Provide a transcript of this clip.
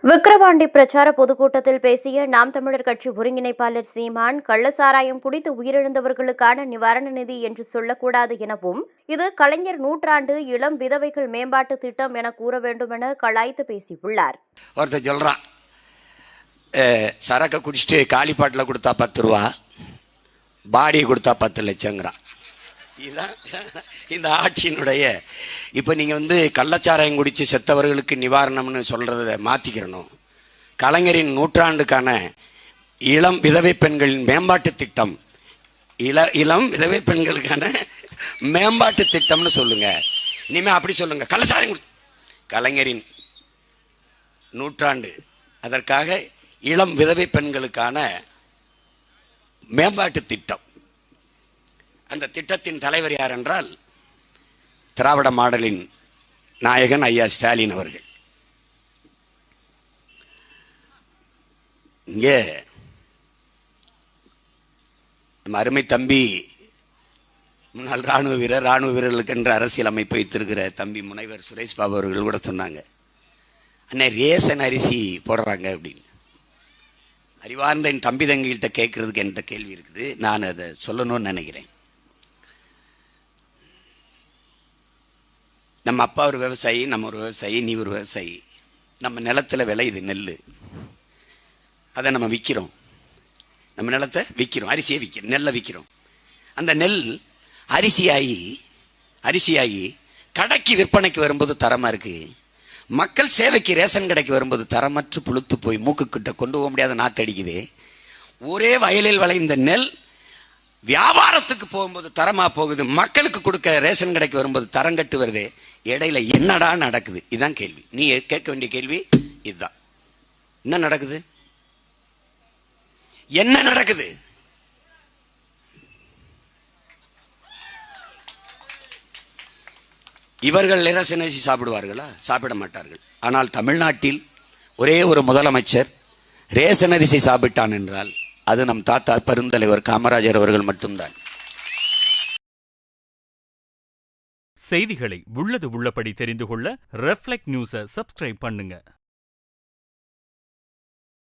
விக்கிரவாண்டி பிரச்சார பொதுக்கூட்டத்தில் பேசிய நாம் தமிழர் கட்சி ஒருங்கிணைப்பாளர் சீமான், கள்ளசாராயம் குடித்து உயிரிழந்தவர்களுக்கான நிவாரண நிதி என்று சொல்லக்கூடாது எனவும், இது கலைஞர் நூற்றாண்டு இளம் விதவைகள் மேம்பாட்டு திட்டம் என கூற வேண்டும் என கலாய்த்து பேசியுள்ளார். ஒருத்தர் சொல்றான், சரக்கு குடிச்சிட்டு காலிப்பாட்டில் கொடுத்தா 10 ரூபா, பாடியை கொடுத்தா 10 லட்சங்கிறான். இதுதான் இந்த ஆட்சியினுடைய. இப்போ நீங்கள் கள்ளச்சாராயம் குடித்து செத்தவர்களுக்கு நிவாரணம்னு சொல்கிறத மாற்றிக்கிறணும். கலைஞரின் நூற்றாண்டுக்கான இளம் விதவை பெண்களின் மேம்பாட்டு திட்டம், இளம் விதவை பெண்களுக்கான மேம்பாட்டு திட்டம்னு சொல்லுங்க. இனிமேல் அப்படி சொல்லுங்க. கள்ளச்சாராயம் கலைஞரின் நூற்றாண்டு, அதற்காக இளம் விதவை பெண்களுக்கான மேம்பாட்டு திட்டம். அந்த திட்டத்தின் தலைவர் யார் என்றால் திராவிட மாடலின் நாயகன் ஐயா ஸ்டாலின் அவர்கள். இங்கே நம்ம அருமை தம்பி முன்னாள் ராணுவ வீரர்களுக்கு என்ற அரசியல் அமைப்பு வைத்திருக்கிற தம்பி முனைவர் சுரேஷ் பாபு அவர்கள் கூட சொன்னாங்க, அண்ணே ரேசன் அரிசி போடுறாங்க அப்படின்னு. அறிவார்ந்த என் தம்பி தங்கிட்ட கேட்கறதுக்கு என்கிட்ட கேள்வி இருக்குது, நான் அதை சொல்லணும்னு நினைக்கிறேன். நம்ம அப்பா ஒரு விவசாயி, நம்ம ஒரு விவசாயி, நீ ஒரு விவசாயி. நம்ம நிலத்தில் விளையுது நெல், அதை நம்ம விற்கிறோம். நம்ம நிலத்தை விற்கிறோம், அரிசியை விற்கிறோம், நெல்லை விற்கிறோம். அந்த நெல் அரிசியாகி கடைக்கு விற்பனைக்கு வரும்போது தரமாக இருக்கு. மக்கள் சேவைக்கு ரேஷன் கடைக்கு வரும்போது தரமற்று புழுத்து போய் மூக்குக்கிட்ட கொண்டு போக முடியாத நாத்தடிக்குது. ஒரே வயலில் விளைந்த நெல் வியாபாரத்துக்கு போகும்போது தரமா போகுது, மக்களுக்கு கொடுக்க ரேஷன் கடைக்கு வரும்போது தரம் கட்டு வருது. இடையில என்னடா நடக்குது? இதுதான் கேள்வி. நீ கேட்க வேண்டிய கேள்வி இதுதான். என்ன நடக்குது? என்ன நடக்குது? இவர்கள் ரேஷன் அரிசி சாப்பிடுவார்களா? சாப்பிட மாட்டார்கள். ஆனால் தமிழ்நாட்டில் ஒரே ஒரு முதலமைச்சர் ரேஷன் அரிசி சாப்பிட்டான் என்றால் அது நம் தாத்தா பெருந்தலைவர் காமராஜர் அவர்கள் மட்டும்தான். செய்திகளை உள்ளது உள்ளபடி தெரிந்து கொள்ள ரெஃப்ளெக்ட் நியூஸை சப்ஸ்கிரைப் பண்ணுங்க.